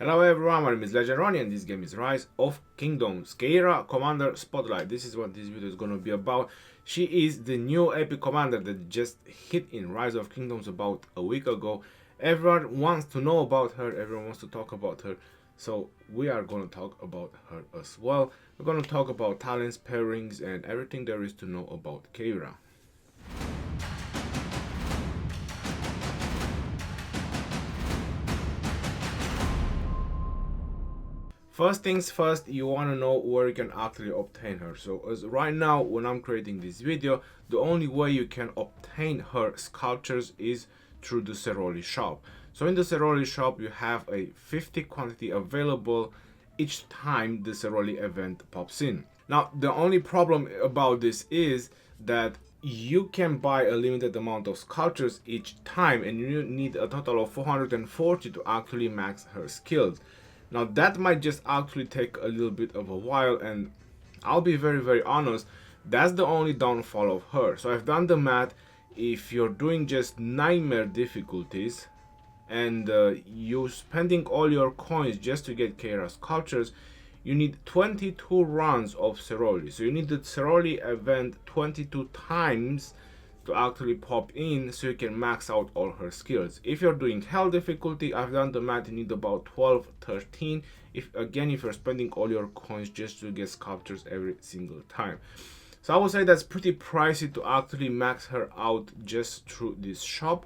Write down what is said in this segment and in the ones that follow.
Hello everyone, my name is Legend Ronnie and this game is Rise of Kingdoms. Keira Commander Spotlight. This is what this video is going to be about. She is the new epic commander that just hit in Rise of Kingdoms about a week ago. Everyone wants to know about her, everyone wants to talk about her. So we are going to talk about her as well. We're going to talk about talents, pairings and everything there is to know about Keira. First things first, you want to know where you can actually obtain her. So as right now when I'm creating this video, the only way you can obtain her sculptures is through the Ceroli shop. So in the Ceroli shop you have a 50 quantity available each time the Ceroli event pops in. Now the only problem about this is that you can buy a limited amount of sculptures each time and you need a total of 440 to actually max her skills. Now that might just actually take a little bit of a while, and I'll be very honest, that's the only downfall of her. So I've done the math. If you're doing just nightmare difficulties and you're spending all your coins just to get Keira's sculptures, you need 22 runs of Ceroli. So you need the Ceroli event 22 times to actually pop in so you can max out all her skills. If you're doing hell difficulty, I've done the math, you need about 12-13 if you're spending all your coins just to get sculptures every single time. So I would say that's pretty pricey to actually max her out just through this shop.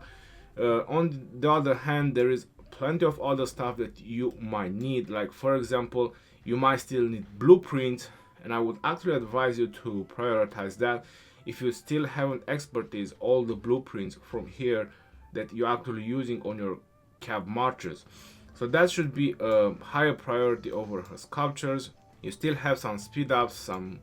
On the other hand, there is plenty of other stuff that you might need, like for example you might still need blueprints, and I would actually advise you to prioritize that. If you still haven't expertise all the blueprints from here that you're actually using on your cav marches, so that should be a higher priority over her sculptures. You still have some speed ups, some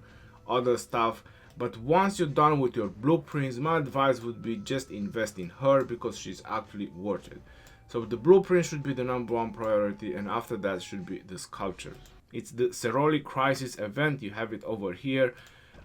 other stuff, but once you're done with your blueprints, my advice would be just invest in her because she's actually worth it. So the blueprint should be the #1 priority, and after that should be the sculptures. It's the Ceroli Crisis event, you have it over here.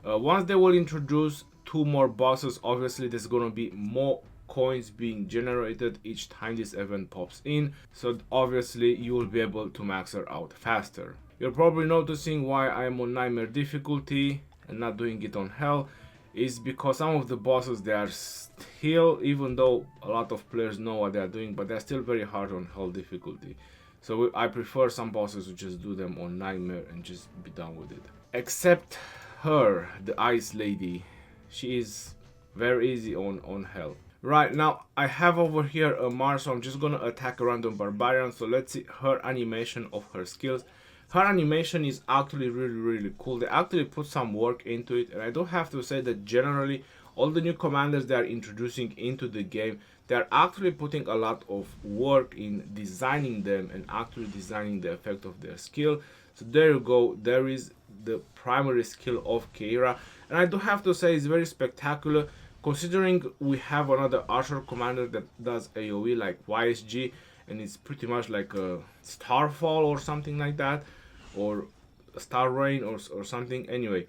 Once they will introduce 2 more bosses, obviously there's gonna be more coins being generated each time this event pops in, so obviously you will be able to max her out faster. You're probably noticing why I'm on nightmare difficulty and not doing it on hell is because some of the bosses, they are still, even though a lot of players know what they are doing, but they're still very hard on hell difficulty. So I prefer some bosses to just do them on nightmare and just be done with it. Except her, the ice lady, she is very easy on hell. Right now I have over here a Mars, so I'm just gonna attack a random barbarian. So let's see her animation of her skills. Her animation is actually really cool. They actually put some work into it, and I do have to say that generally all the new commanders they are introducing into the game, they are actually putting a lot of work in designing them and actually designing the effect of their skill. So there you go, there is the primary skill of Keira, and I do have to say it's very spectacular considering we have another archer commander that does AoE like YSG, and it's pretty much like a Starfall or something like that, or Star Rain or something. Anyway,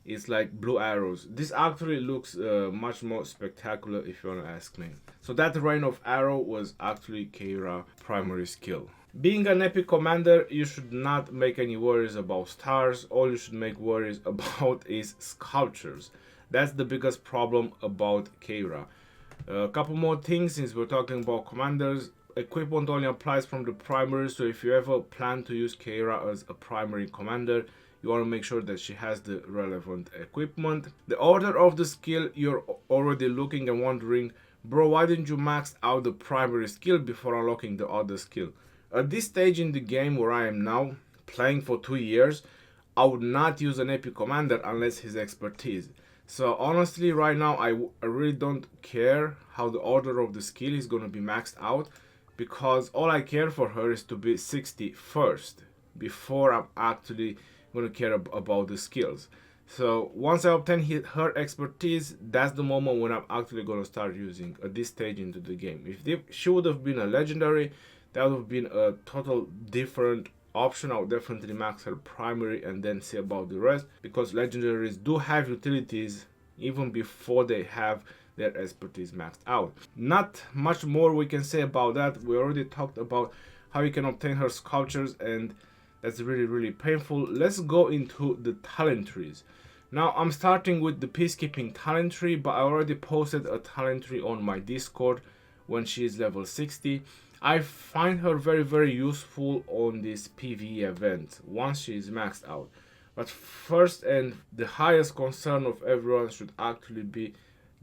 it's like blue arrows. This actually looks much more spectacular if you want to ask me. So that rain of arrow was actually Keira primary skill. Being an epic commander, you should not make any worries about stars. All you should make worries about is sculptures. That's the biggest problem about Keira. A couple more things since we're talking about commanders. Equipment only applies from the primary, so if you ever plan to use Keira as a primary commander, you want to make sure that she has the relevant equipment. The order of the skill, you're already looking and wondering, bro, why didn't you max out the primary skill before unlocking the other skill? At this stage in the game where I am now, playing for 2 years, I would not use an epic commander unless his expertise. So honestly right now I really don't care how the order of the skill is going to be maxed out, because all I care for her is to be 60 first before I'm actually going to care about the skills. So once I obtain her expertise, that's the moment when I'm actually going to start using at this stage into the game. If she would have been a legendary, that would have been a total different option. I would definitely max her primary and then see about the rest, because legendaries do have utilities even before they have their expertise maxed out. Not much more we can say about that. We already talked about how you can obtain her sculptures, and that's really painful. Let's go into the talent trees. Now I'm starting with the peacekeeping talent tree, but I already posted a talent tree on my Discord when she is level 60. I find her very useful on this PvE event once she is maxed out. But first and the highest concern of everyone should actually be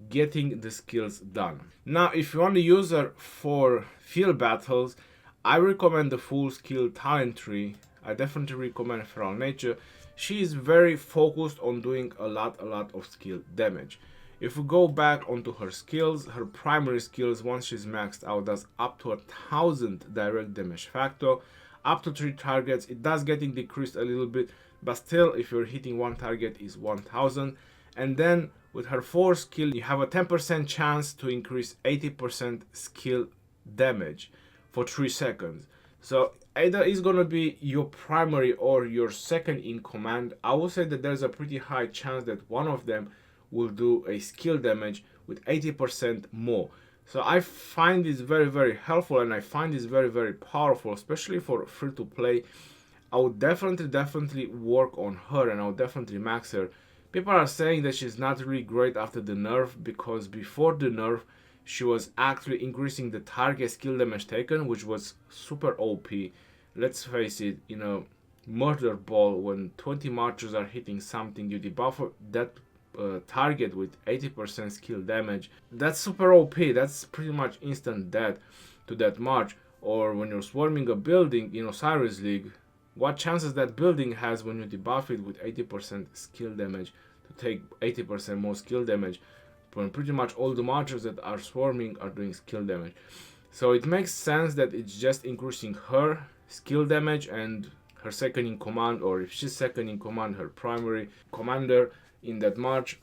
getting the skills done. Now if you want to use her for field battles, I recommend the full skill talent tree. I definitely recommend Feral Nature. She is very focused on doing a lot of skill damage. If we go back onto her skills, her primary skills, once she's maxed out, does up to 1000 direct damage factor, up to 3 targets. It does getting decreased a little bit, but still if you're hitting one target is 1000. And then with her 4th skill, you have a 10% chance to increase 80% skill damage for 3 seconds. So either is gonna be your primary or your second in command. I will say that there's a pretty high chance that one of them will do a skill damage with 80% more. So I find this very helpful, and I find this very powerful, especially for free to play. I would definitely work on her, and I would definitely max her. People are saying that she's not really great after the nerf, because before the nerf she was actually increasing the target skill damage taken, which was super OP. Let's face it, you know, murder ball, when 20 marchers are hitting something, you debuff that target with 80% skill damage. That's super OP. That's pretty much instant death to that march. Or when you're swarming a building in Osiris League, what chances that building has when you debuff it with 80% skill damage to take 80% more skill damage, when pretty much all the marchers that are swarming are doing skill damage. So it makes sense that it's just increasing her skill damage and her second in command, or if she's second in command, her primary commander in that march.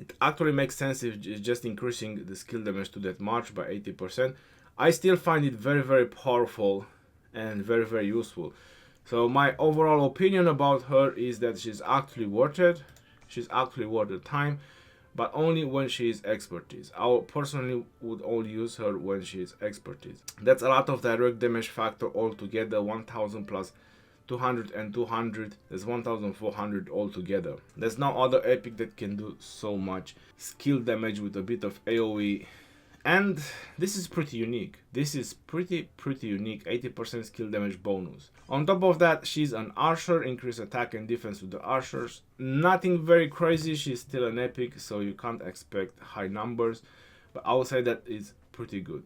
It actually makes sense if it's just increasing the skill damage to that march by 80%. I still find it very powerful and very useful. So my overall opinion about her is that she's actually worth it. She's actually worth the time, but only when she is expertise. I personally would only use her when she is expertise. That's a lot of direct damage factor altogether, 1000 plus 200 and 200, that's 1400 altogether. There's no other epic that can do so much skill damage with a bit of AoE, and this is pretty unique. This is pretty unique, 80% skill damage bonus. On top of that, she's an archer, increase attack and defense with the archers. Nothing very crazy, she's still an epic, so you can't expect high numbers, but I would say that is pretty good.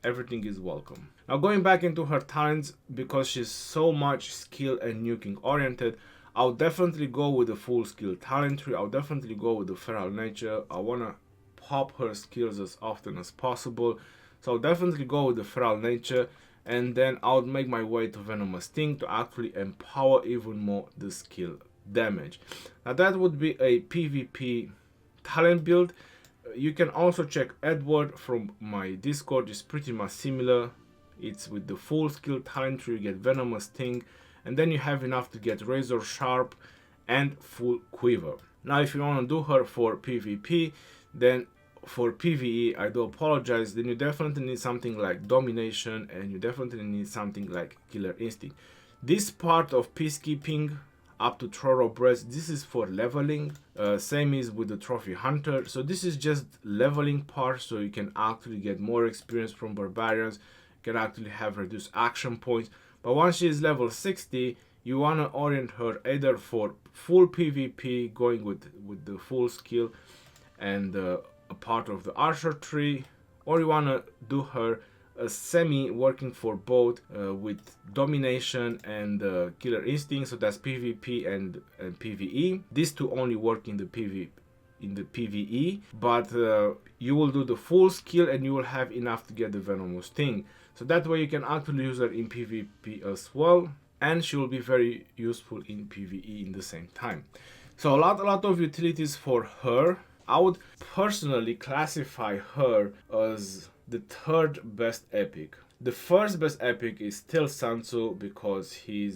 Everything is welcome. Now going back into her talents, because she's so much skill and nuking oriented, I'll definitely go with the full skill talent tree. I'll definitely go with the Feral Nature. I wanna pop her skills as often as possible, so I'll definitely go with the Feral Nature, and then I'll make my way to Venomous Sting to actually empower even more the skill damage. Now that would be a PvP talent build. You can also check Edward from my Discord. It's pretty much similar. It's with the full skill talent tree, you get Venomous Sting, and then you have enough to get Razor Sharp and full quiver. Now if you want to do her for PvP, then for PvE, I do apologize, then you definitely need something like Domination, and you definitely need something like Killer Instinct. This part of peacekeeping up to Thorough Breast, this is for leveling. Same is with the Trophy Hunter. So this is just leveling part, so you can actually get more experience from barbarians, you can actually have reduced action points. But once she is level 60, you want to orient her either for full PvP, going with the full skill and a part of the archer tree, or you want to do her a semi working for both with Domination and Killer Instinct, so that's PvP and PvE. These two only work in the PvE, but you will do the full skill and you will have enough to get the Venomous Sting. So that way you can actually use her in PvP as well, and she will be very useful in PvE in the same time. So a lot of utilities for her. I would personally classify her as the third best epic. The first best epic is still Sun Tzu, because he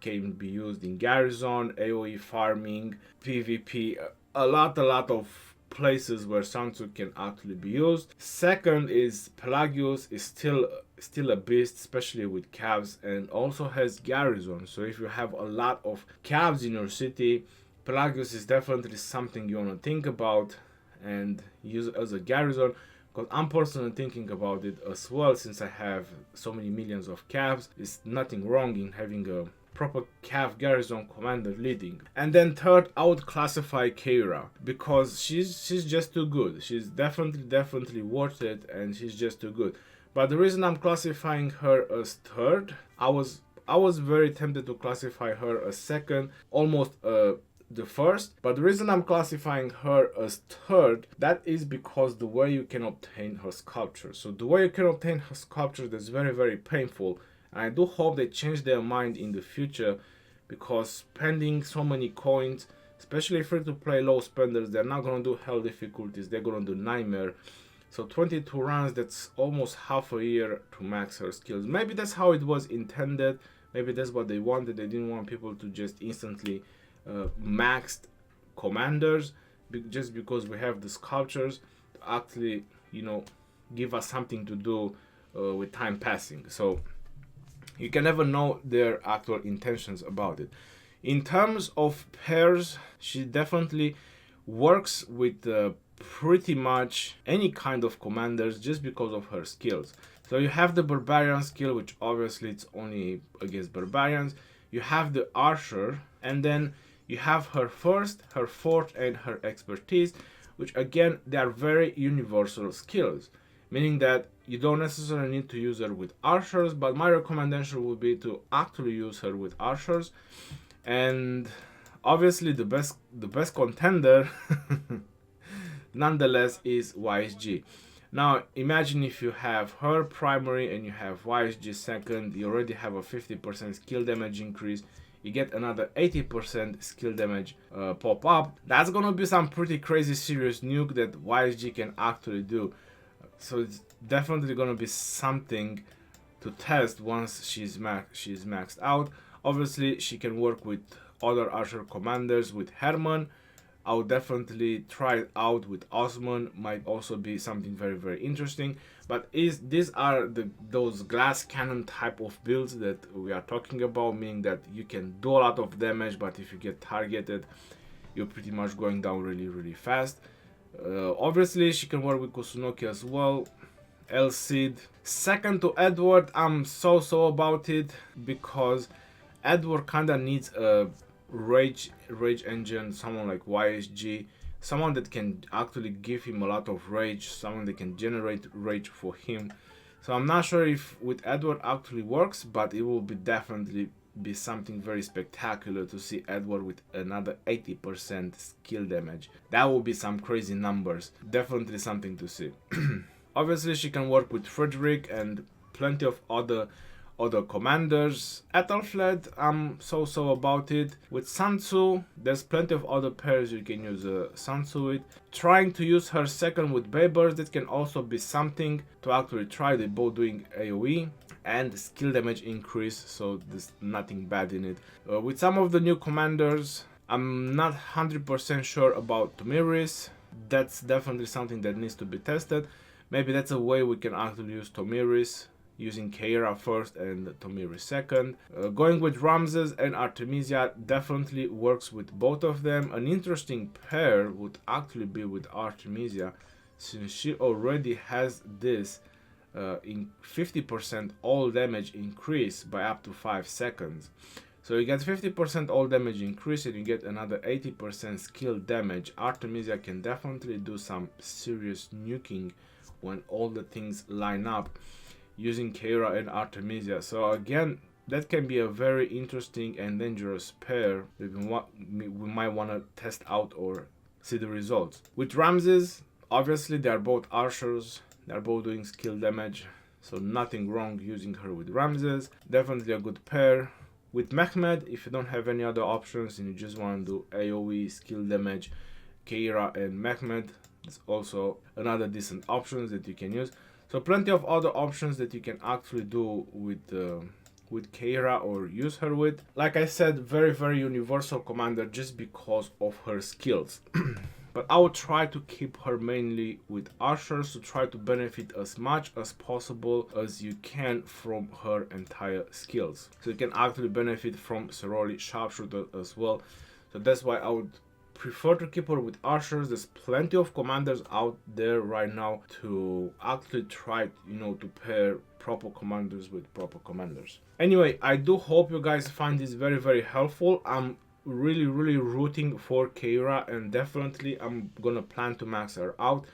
can be used in Garrison, AoE farming, PvP, a lot of places where Sun Tzu can actually be used. Second is Pelagius, is still still a beast, especially with calves, and also has Garrison. So if you have a lot of calves in your city, Pelagius is definitely something you want to think about and use as a Garrison, because I'm personally thinking about it as well, since I have so many millions of calves. There's nothing wrong in having a proper calf Garrison commander leading. And then third, I would classify Keira, because she's just too good. She's definitely worth it, and she's just too good. But the reason I'm classifying her as third, I was very tempted to classify her as second, almost the first. But the reason I'm classifying her as third, that is because the way you can obtain her sculpture. So the way you can obtain her sculpture, that's very painful. And I do hope they change their mind in the future, because spending so many coins, especially free-to-play low spenders, they're not gonna do hell difficulties. They're gonna do nightmare. So 22 runs, that's almost half a year to max her skills. Maybe that's how it was intended. Maybe that's what they wanted. They didn't want people to just instantly maxed commanders, just because we have the sculptures to actually, you know, give us something to do with time passing. So you can never know their actual intentions about it. In terms of pairs, she definitely works with pretty much any kind of commanders just because of her skills. So you have the barbarian skill, which obviously it's only against barbarians. You have the archer, and then you have her first, her fourth, and her expertise, which again, they are very universal skills, meaning that you don't necessarily need to use her with archers, but my recommendation would be to actually use her with archers. And obviously the best contender nonetheless is YSG. Now imagine if you have her primary and you have YSG second, you already have a 50% skill damage increase. You get another 80% skill damage pop up. That's gonna be some pretty crazy serious nuke that YSG can actually do. So it's definitely gonna be something to test once she's maxed out. Obviously she can work with other archer commanders. With Herman, I would definitely try it out with Osman. Might also be something very interesting. But these are those glass cannon type of builds that we are talking about, meaning that you can do a lot of damage, but if you get targeted, you're pretty much going down really fast. Obviously she can work with Kusunoki as well. El Cid, second to Edward, I'm so about it, because Edward kinda needs a rage engine, someone like YSG, someone that can actually give him a lot of rage, someone that can generate rage for him. So I'm not sure if with Edward actually works, but it will be definitely be something very spectacular to see Edward with another 80% skill damage. That will be some crazy numbers. Definitely something to see. Obviously she can work with Frederick and plenty of other commanders. Ethelflaed, I'm so about it. With Sansu, there's plenty of other pairs you can use Sansu with. Trying to use her second with Babers, that can also be something to actually try. They're both doing AoE and skill damage increase, so there's nothing bad in it. With some of the new commanders, I'm not 100% sure about Tomiris. That's definitely something that needs to be tested. Maybe that's a way we can actually use Tomiris, using Keira first and Tomiris second. Going with Ramses and Artemisia definitely works with both of them. An interesting pair would actually be with Artemisia, since she already has this in 50% all damage increase by up to 5 seconds. So you get 50% all damage increase and you get another 80% skill damage. Artemisia can definitely do some serious nuking when all the things line up, using Keira and Artemisia. So again, that can be a very interesting and dangerous pair that we might want to test out or see the results. With Ramses, obviously they are both archers, they are both doing skill damage, so nothing wrong using her with Ramses. Definitely a good pair. With Mehmed, if you don't have any other options and you just want to do AoE skill damage, Keira and Mehmed is also another decent options that you can use. So plenty of other options that you can actually do with Keira or use her with. Like I said, very universal commander just because of her skills. but I will try to keep her mainly with archers to try to benefit as much as possible as you can from her entire skills. So you can actually benefit from Sir Rally sharpshooter as well. So that's why I would prefer to keep her with archers. There's plenty of commanders out there right now to actually try, to pair proper commanders with proper commanders. Anyway, I do hope you guys find this very, very helpful. I'm really rooting for Keira, and definitely I'm gonna plan to max her out.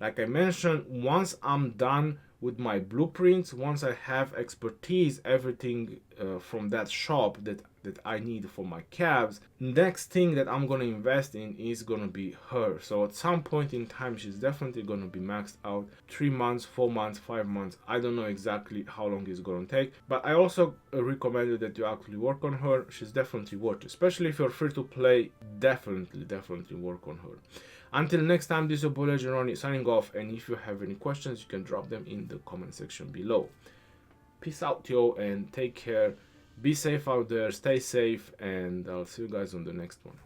Like I mentioned, once I'm done with my blueprints, once I have expertise, everything from that shop that I need for my cabs, next thing that I'm gonna invest in is gonna be her. So at some point in time, she's definitely gonna be maxed out. 3 months, 4 months, 5 months, I don't know exactly how long it's gonna take, but I also recommend that you actually work on her. She's definitely worth it, especially if you're free to play. Definitely work on her. Until next time, this is your boy Legend Ronnie signing off, and if you have any questions, you can drop them in the comment section below. Peace out, yo, and take care. Be safe out there, stay safe, and I'll see you guys on the next one.